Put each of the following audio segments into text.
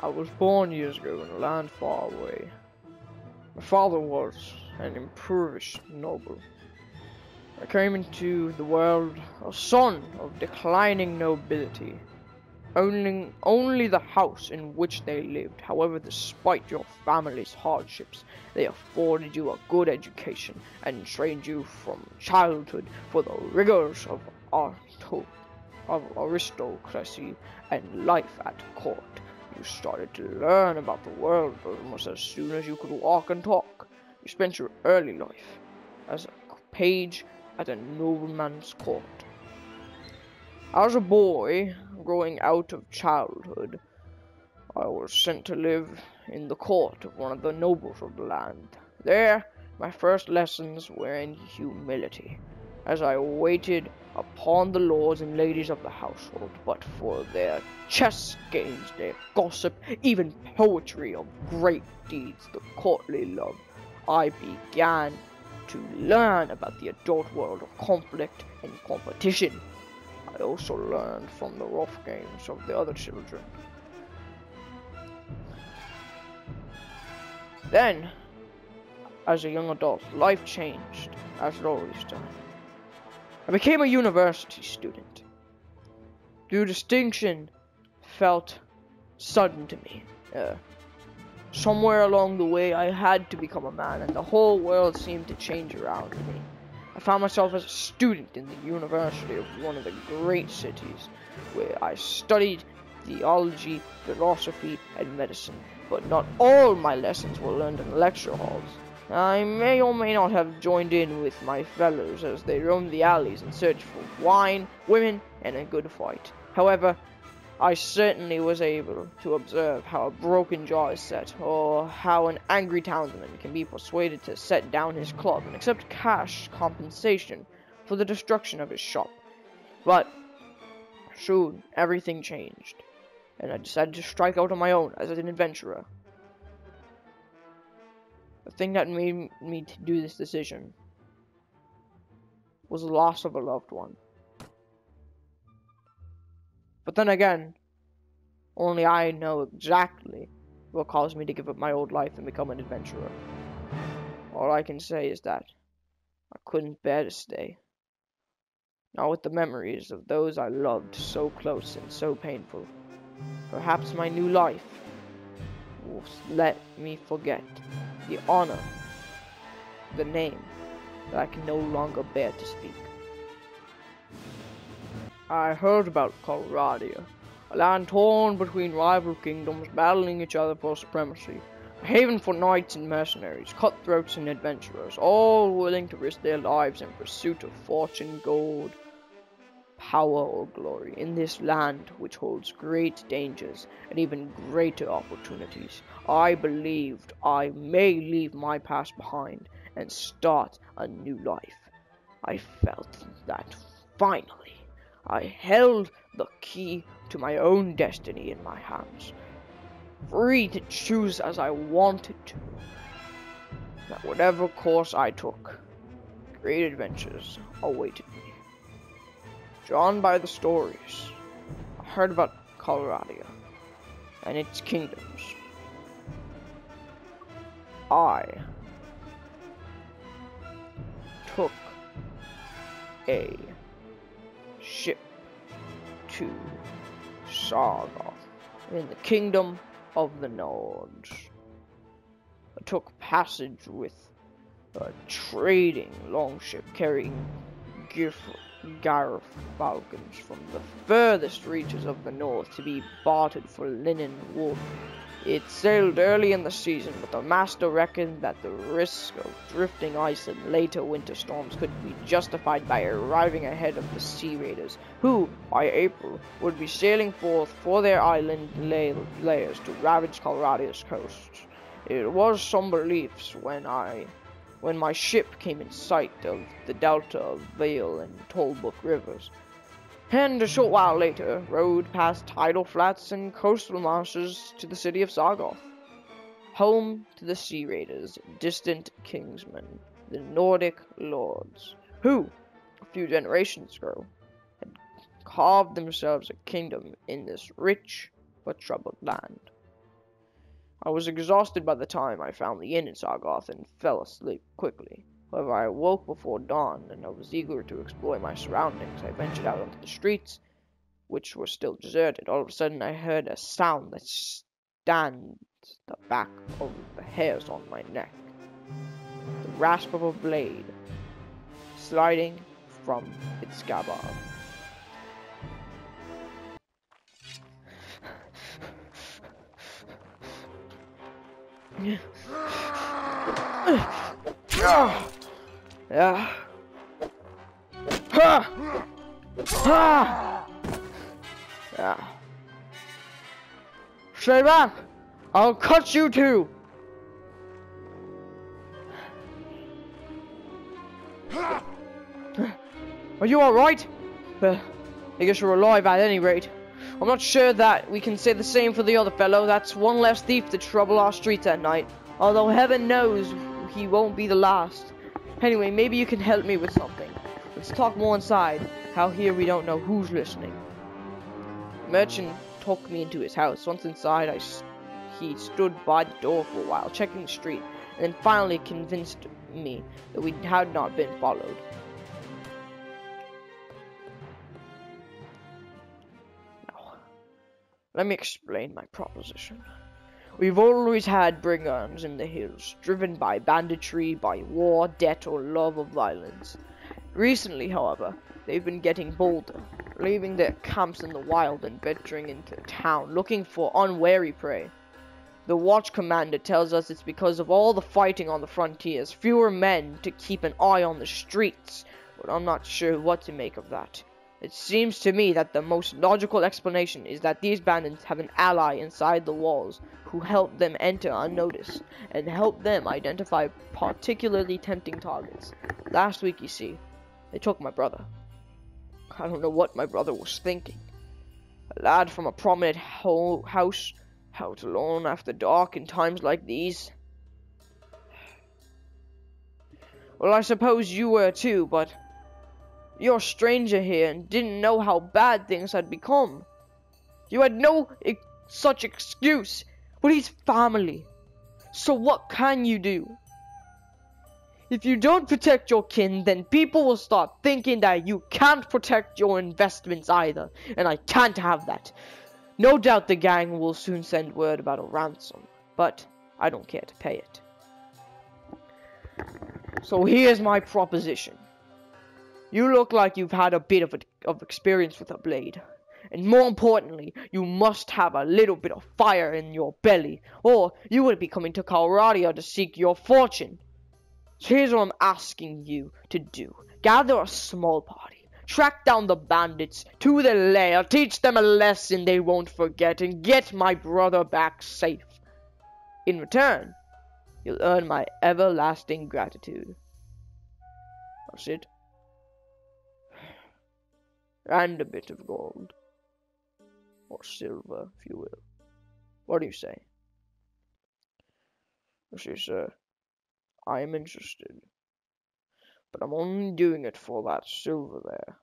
I was born years ago in a land far away. My father was an impoverished noble. I came into the world a son of declining nobility. Only the house in which they lived, however, despite your family's hardships, they afforded you a good education and trained you from childhood for the rigors of aristocracy and life at court. You started to learn about the world almost as soon as you could walk and talk. You spent your early life as a page at a nobleman's court. As a boy, growing out of childhood, I was sent to live in the court of one of the nobles of the land. There, my first lessons were in humility, as I waited upon the lords and ladies of the household, but for their chess games, their gossip, even poetry of great deeds, the courtly love, I began to learn about the adult world of conflict and competition. I also learned from the rough games of the other children. Then, as a young adult, life changed, as it always does. I became a university student. The distinction felt sudden to me. Somewhere along the way, I had to become a man, and the whole world seemed to change around me. I found myself as a student in the university of one of the great cities, where I studied theology, philosophy, and medicine, but not all my lessons were learned in lecture halls. I may or may not have joined in with my fellows as they roamed the alleys in search for wine, women, and a good fight. However, I certainly was able to observe how a broken jaw is set, or how an angry townsman can be persuaded to set down his club and accept cash compensation for the destruction of his shop. But soon everything changed, and I decided to strike out on my own as an adventurer. The thing that made me to do this decision was the loss of a loved one. But then again, only I know exactly what caused me to give up my old life and become an adventurer. All I can say is that I couldn't bear to stay. Not with the memories of those I loved so close and so painful. Perhaps my new life will let me forget the honor, the name that I can no longer bear to speak. I heard about Colradia, a land torn between rival kingdoms battling each other for supremacy, a haven for knights and mercenaries, cutthroats and adventurers, all willing to risk their lives in pursuit of fortune, gold, power, or glory. In this land, which holds great dangers and even greater opportunities, I believed I may leave my past behind and start a new life. I felt that finally I held the key to my own destiny in my hands, free to choose as I wanted to. That whatever course I took, great adventures awaited me. Drawn by the stories, I heard about Colradia and its kingdoms. I took a ship to Sargoth in the kingdom of the Nords. I took passage with a trading longship carrying Falcons from the furthest reaches of the north to be bartered for linen wool. It sailed early in the season, but the master reckoned that the risk of drifting ice and later winter storms could be justified by arriving ahead of the sea raiders, who, by April, would be sailing forth for their island lairs to ravage Colradia's coasts. It was some beliefs when my ship came in sight of the delta of Vale and Tolbrook rivers, and a short while later rode past tidal flats and coastal marshes to the city of Sargoth, home to the sea raiders, distant kingsmen, the Nordic lords, who, a few generations ago, had carved themselves a kingdom in this rich but troubled land. I was exhausted by the time I found the inn in Sargoth and fell asleep quickly. However, I awoke before dawn, and I was eager to explore my surroundings. I ventured out onto the streets, which were still deserted. All of a sudden, I heard a sound that stands the back of the hairs on my neck. The rasp of a blade sliding from its scabbard. Yeah. Yeah. Stay back! I'll cut you too! Are you alright? Well, I guess you're alive at any rate. I'm not sure that we can say the same for the other fellow. That's one less thief to trouble our streets at night. Although heaven knows he won't be the last. Anyway, maybe you can help me with something. Let's talk more inside. Out here we don't know who's listening. The merchant took me into his house. Once inside, he stood by the door for a while, checking the street, and then finally convinced me that we had not been followed. Let me explain my proposition. We've always had brigands in the hills, driven by banditry, by war, debt, or love of violence. Recently, however, they've been getting bolder, leaving their camps in the wild and venturing into town, looking for unwary prey. The watch commander tells us it's because of all the fighting on the frontiers, fewer men to keep an eye on the streets, but I'm not sure what to make of that. It seems to me that the most logical explanation is that these bandits have an ally inside the walls who help them enter unnoticed and help them identify particularly tempting targets. Last week, you see, they took my brother. I don't know what my brother was thinking. A lad from a prominent house, out alone after dark in times like these. Well, I suppose you were too, but you're a stranger here and didn't know how bad things had become. You had no such excuse, but he's family. So what can you do? If you don't protect your kin, then people will start thinking that you can't protect your investments either, and I can't have that. No doubt the gang will soon send word about a ransom, but I don't care to pay it. So here's my proposition. You look like you've had a bit of experience with a blade. And more importantly, you must have a little bit of fire in your belly, or you would be coming to Calradia to seek your fortune. So here's what I'm asking you to do. Gather a small party, track down the bandits to their lair, teach them a lesson they won't forget, and get my brother back safe. In return, you'll earn my everlasting gratitude. That's it. And a bit of gold. Or silver, if you will. What do you say? You see, sir, I am interested. But I'm only doing it for that silver there.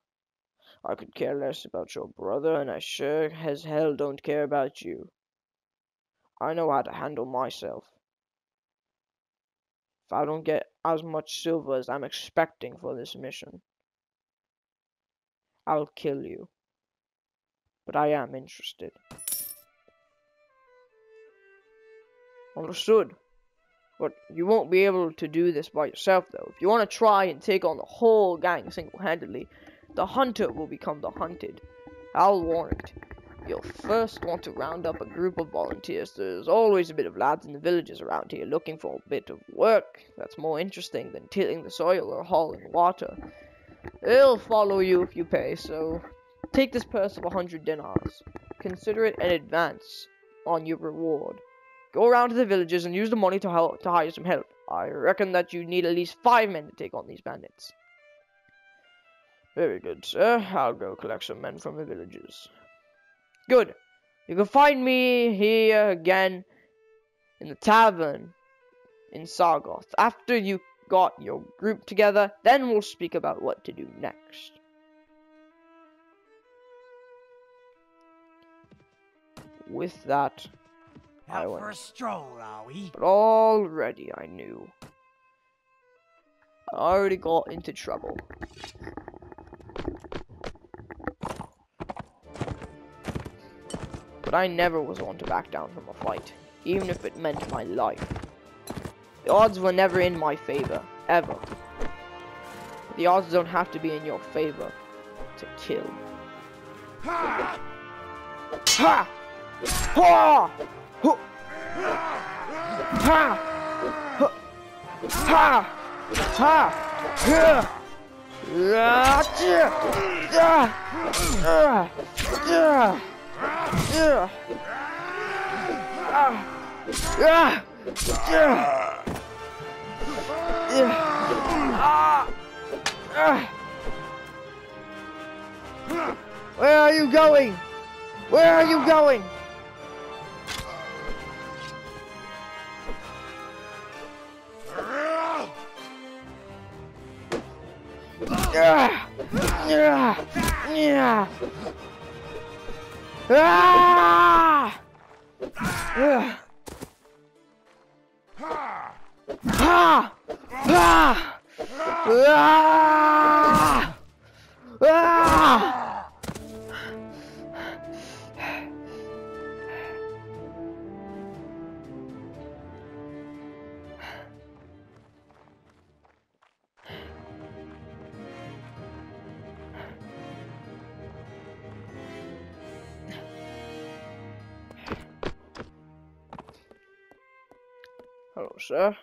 I could care less about your brother, and I sure as hell don't care about you. I know how to handle myself. If I don't get as much silver as I'm expecting for this mission, I'll kill you. But I am interested. Understood. But you won't be able to do this by yourself, though. If you want to try and take on the whole gang single-handedly, the hunter will become the hunted. I'll warn it. You'll first want to round up a group of volunteers. There's always a bit of lads in the villages around here looking for a bit of work that's more interesting than tilling the soil or hauling water. They'll follow you if you pay, so take this purse of 100 dinars. Consider it an advance on your reward. Go around to the villages and use the money to hire some help. I reckon that you need at least 5 men to take on these bandits. Very good, sir. I'll go collect some men from the villages. Good. You can find me here again in the tavern in Sargoth. After you got your group together, then we'll speak about what to do next. With that, I Out went. for a stroll, are we? But already I knew. I already got into trouble. But I never was one to back down from a fight, even if it meant my life. The odds were never in my favor, ever. But the odds don't have to be in your favor to kill. Ha! Ha! Ha! Ha! Ha! Ha! Ha! Where are you going? Where are you going? Hello, sir.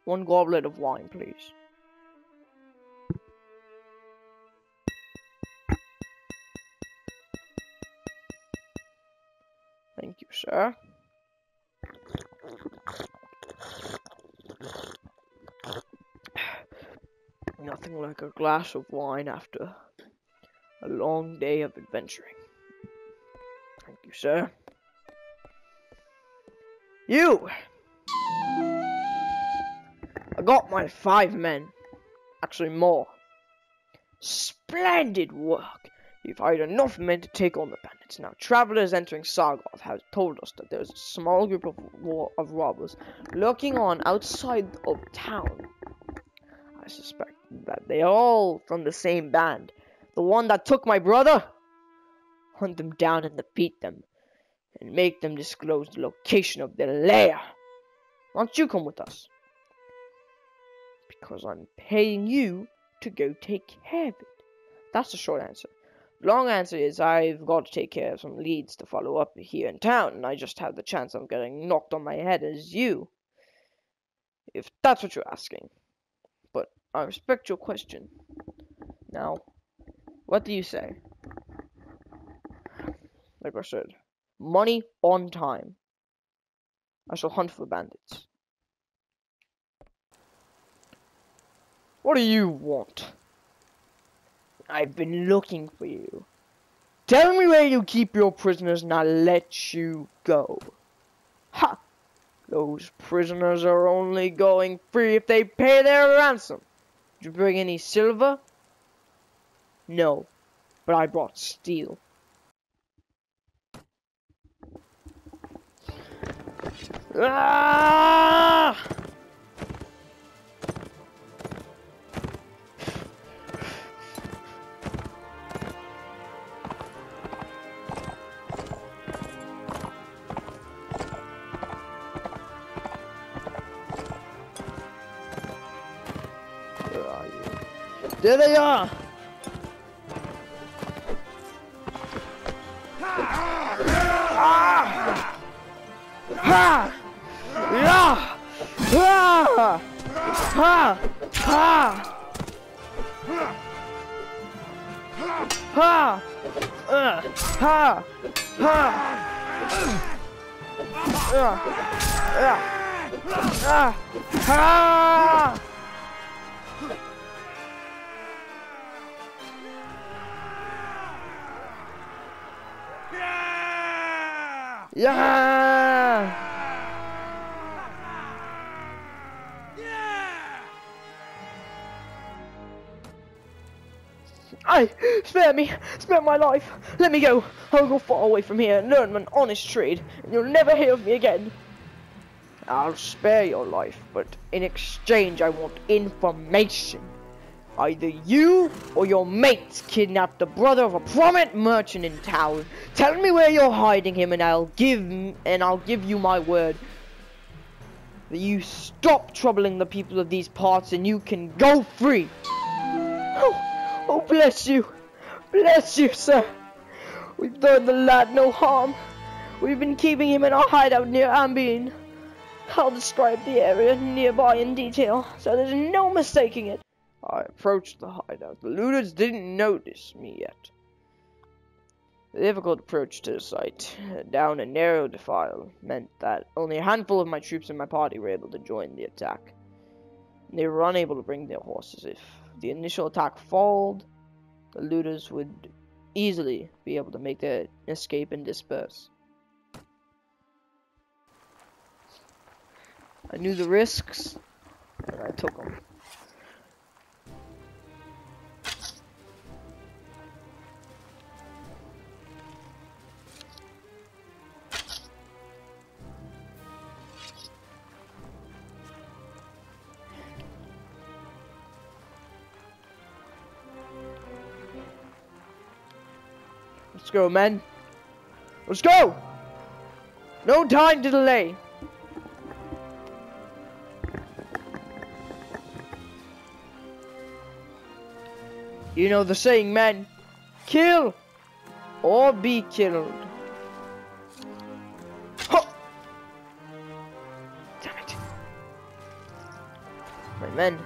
One goblet of wine, please. Thank you, sir. Nothing like a glass of wine after a long day of adventuring. Thank you, sir. You! I got my 5 men. Actually, more. Splendid work! You've hired enough men to take on the bandits. Now, travelers entering Sargov have told us that there's a small group of robbers lurking on outside of town. I suspect that they are all from the same band. The one that took my brother? Hunt them down and defeat them, and make them disclose the location of their lair. Why don't you come with us? Because I'm paying you to go take care of it. That's the short answer. The long answer is I've got to take care of some leads to follow up here in town, and I just have the chance of getting knocked on my head as you. If that's what you're asking. But I respect your question. Now, what do you say? Like I said, money on time. I shall hunt for bandits. What do you want? I've been looking for you. Tell me where you keep your prisoners and I'll let you go. Ha! Those prisoners are only going free if they pay their ransom. Did you bring any silver? No, but I brought steel. Ah! Where are you? There they are! Ah! Ha! Yeah! Ah! Ha! Ha! Ha! Ha! Ha! Ha! Yeah! die! Spare me! Spare my life! Let me go! I'll go far away from here and learn an honest trade, and you'll never hear of me again. I'll spare your life, but in exchange I want information. Either you or your mates kidnapped the brother of a prominent merchant in town. Tell me where you're hiding him, and I'll give you my word that you stop troubling the people of these parts, and you can go free. Oh, bless you, sir. We've done the lad no harm. We've been keeping him in our hideout near Ambien. I'll describe the area nearby in detail, so there's no mistaking it. I approached the hideout. The looters didn't notice me yet. The difficult approach to the site, down a narrow defile, meant that only a handful of my troops and my party were able to join the attack. They were unable to bring their horses. If the initial attack failed, the looters would easily be able to make their escape and disperse. I knew the risks, and I took them. Let's go, men. Let's go! No time to delay. You know the saying, men. Kill or be killed. Huh. Damn it. My men.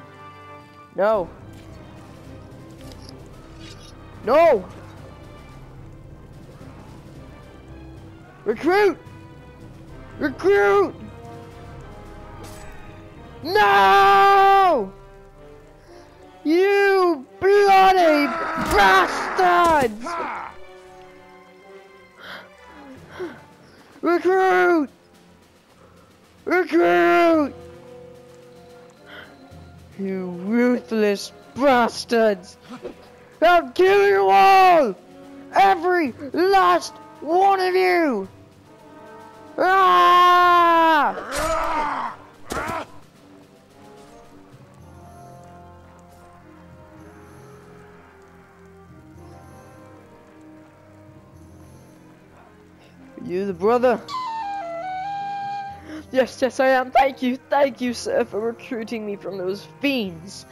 No. No! Recruit! Recruit! No! You bloody bastards! Recruit! Recruit! You ruthless bastards! I'll kill you all! Every last one of you! Ah! You the brother? Yes, I am. Thank you, sir, for recruiting me from those fiends.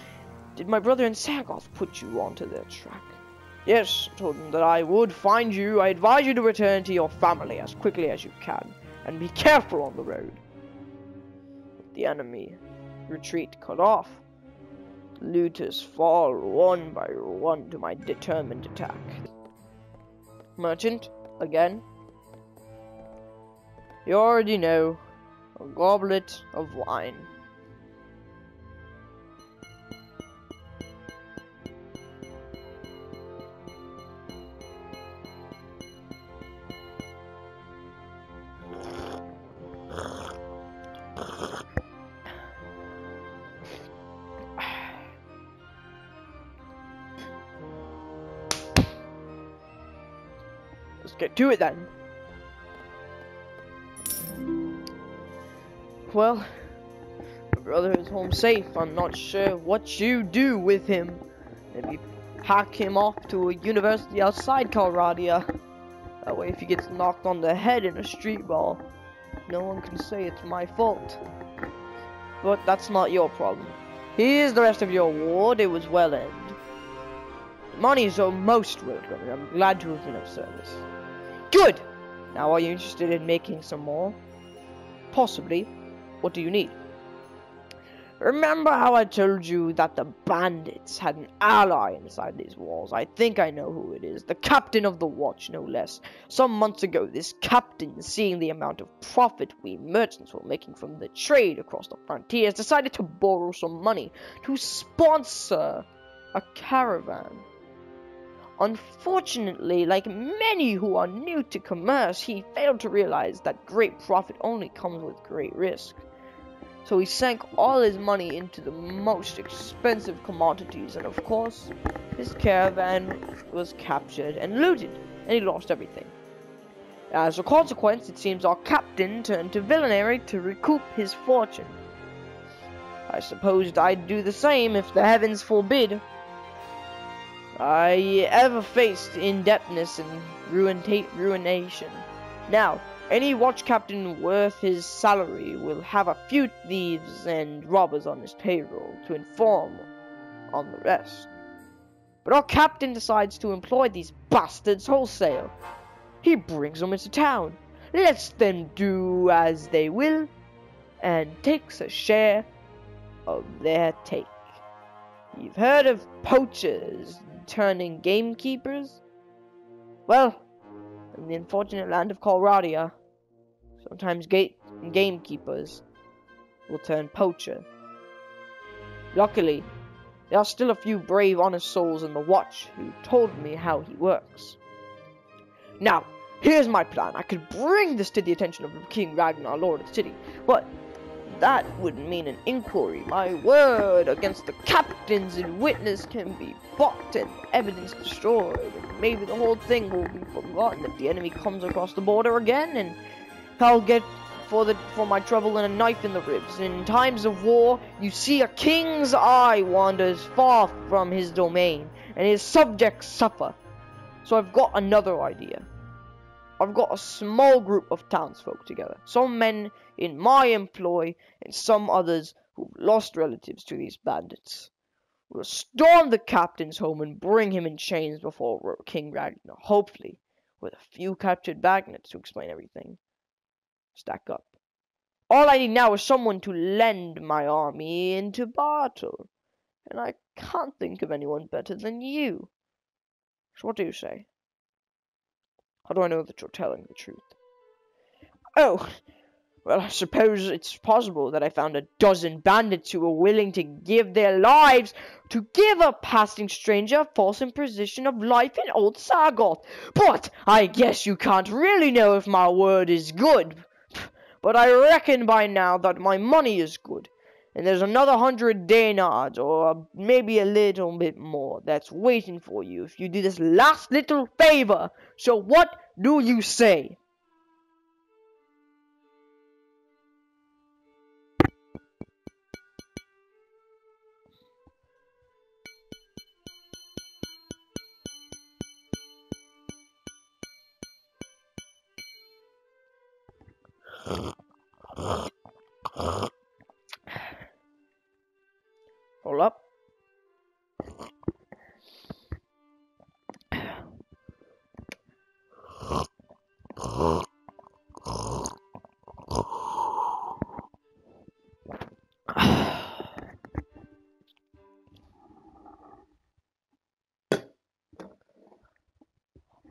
Did my brother and Sagoth put you onto their track? Yes, I told them that I would find you. I advise you to return to your family as quickly as you can, and be careful on the road. The enemy retreat cut off. Looters fall one by one to my determined attack. Merchant, again. You already know. A goblet of wine. Let's get to it then. Well, my brother is home safe. I'm not sure what you do with him. Maybe pack him off to a university outside Calradia. That way if he gets knocked on the head in a street brawl, no one can say it's my fault. But that's not your problem. Here's the rest of your award. It was well earned. Money is most welcome. I'm glad to have been of service. Good! Now are you interested in making some more? Possibly. What do you need? Remember how I told you that the bandits had an ally inside these walls? I think I know who it is. The captain of the watch, no less. Some months ago, this captain, seeing the amount of profit we merchants were making from the trade across the frontiers, decided to borrow some money to sponsor a caravan. Unfortunately, like many who are new to commerce, he failed to realize that great profit only comes with great risk. So he sank all his money into the most expensive commodities, and of course, his caravan was captured and looted, and he lost everything. As a consequence, it seems our captain turned to villainy to recoup his fortune. I supposed I'd do the same if the heavens forbid I ever faced indebtedness and ruination. Now, any watch captain worth his salary will have a few thieves and robbers on his payroll to inform on the rest. But our captain decides to employ these bastards wholesale. He brings them into town, lets them do as they will, and takes a share of their take. You've heard of poachers turning gamekeepers? Well, in the unfortunate land of Colradia, sometimes gamekeepers will turn poacher. Luckily, there are still a few brave, honest souls in the watch who told me how he works. Now, here's my plan. I could bring this to the attention of King Ragnar, Lord of the City, but that would mean an inquiry. My word against the captains and witness can be bought and evidence destroyed, and maybe the whole thing will be forgotten if the enemy comes across the border again, and I'll get for my trouble and a knife in the ribs. In times of war, you see a king's eye wanders far from his domain, and his subjects suffer. So I've got another idea. I've got a small group of townsfolk together, some men in my employ, and some others who've lost relatives to these bandits. We'll storm the captain's home and bring him in chains before King Ragnar, hopefully, with a few captured bagnets to explain everything. Stack up. All I need now is someone to lend my army into battle, and I can't think of anyone better than you. So what do you say? How do I know that you're telling the truth? Oh, well, I suppose it's possible that I found a dozen bandits who were willing to give their lives to give a passing stranger a false imposition of life in Old Sargoth. But I guess you can't really know if my word is good. But I reckon by now that my money is good, and there's another 100 dinars, or maybe a little bit more, that's waiting for you if you do this last little favor. So what do you say? Hold up.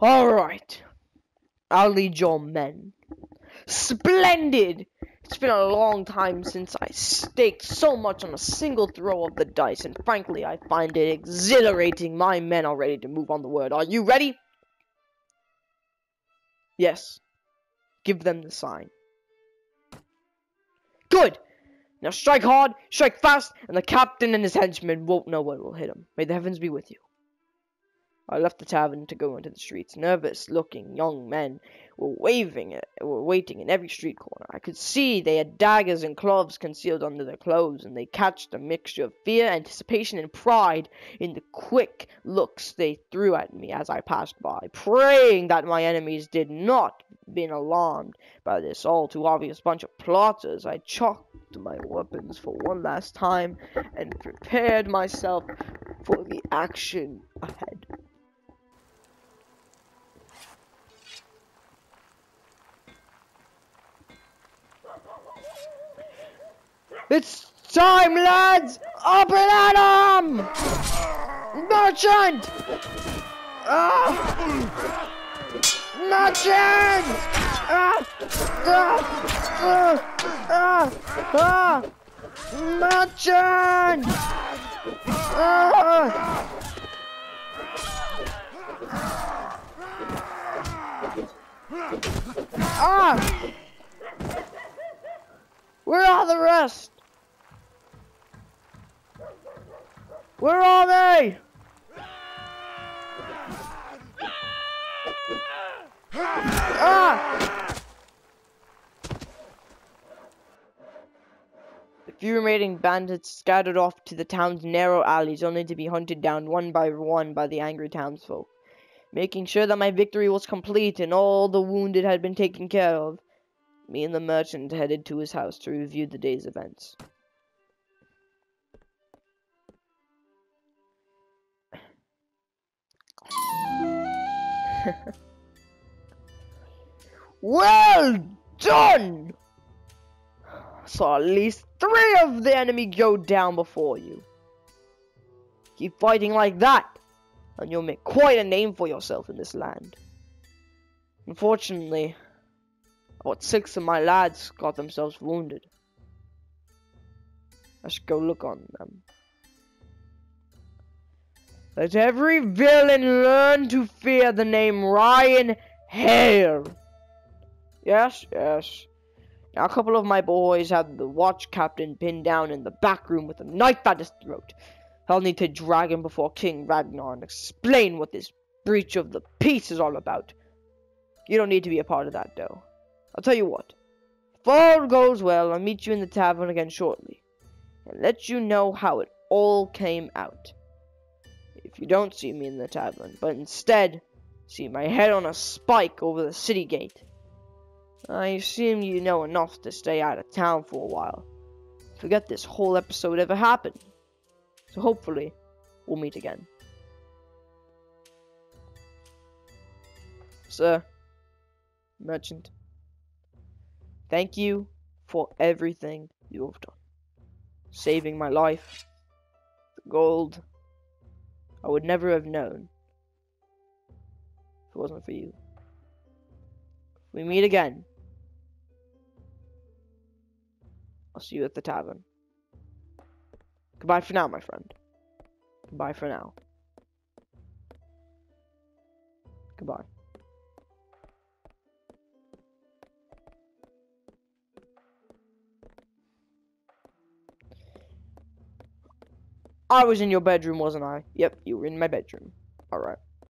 All right. I'll lead your men. Splendid! It's been a long time since I staked so much on a single throw of the dice, and frankly, I find it exhilarating. My men are ready to move on the word. Are you ready? Yes. Give them the sign. Good! Now strike hard, strike fast, and the captain and his henchmen won't know what will hit them. May the heavens be with you. I left the tavern to go into the streets. Nervous-looking young men were waiting in every street corner. I could see they had daggers and clubs concealed under their clothes, and they catched a mixture of fear, anticipation, and pride in the quick looks they threw at me as I passed by. Praying that my enemies did not be alarmed by this all-too-obvious bunch of plotters, I chucked my weapons for one last time and prepared myself for the action ahead. It's time, lads! Up and at 'em! Merchant! Merchant! Merchant! Where are the rest? Where are they? Ah! The few remaining bandits scattered off to the town's narrow alleys, only to be hunted down one by the angry townsfolk. Making sure that my victory was complete and all the wounded had been taken care of, me and the merchant headed to his house to review the day's events. Well done! Saw at least 3 of the enemy go down before you. Keep fighting like that, and you'll make quite a name for yourself in this land. Unfortunately, about 6 of my lads got themselves wounded. I should go look on them. Let every villain learn to fear the name Ryan Hare. Yes, yes. Now a couple of my boys have the watch captain pinned down in the back room with a knife at his throat. I'll need to drag him before King Ragnar and explain what this breach of the peace is all about. You don't need to be a part of that, though. I'll tell you what. If all goes well, I'll meet you in the tavern again shortly, and let you know how it all came out. If you don't see me in the tavern, but instead see my head on a spike over the city gate, I assume you know enough to stay out of town for a while. Forget this whole episode ever happened. So hopefully, we'll meet again. Sir, merchant, thank you for everything you have done. Saving my life, the gold I would never have known if it wasn't for you. If we meet again, I'll see you at the tavern. Goodbye for now, my friend. Goodbye for now. Goodbye. I was in your bedroom, wasn't I? Yep, you were in my bedroom. Alright.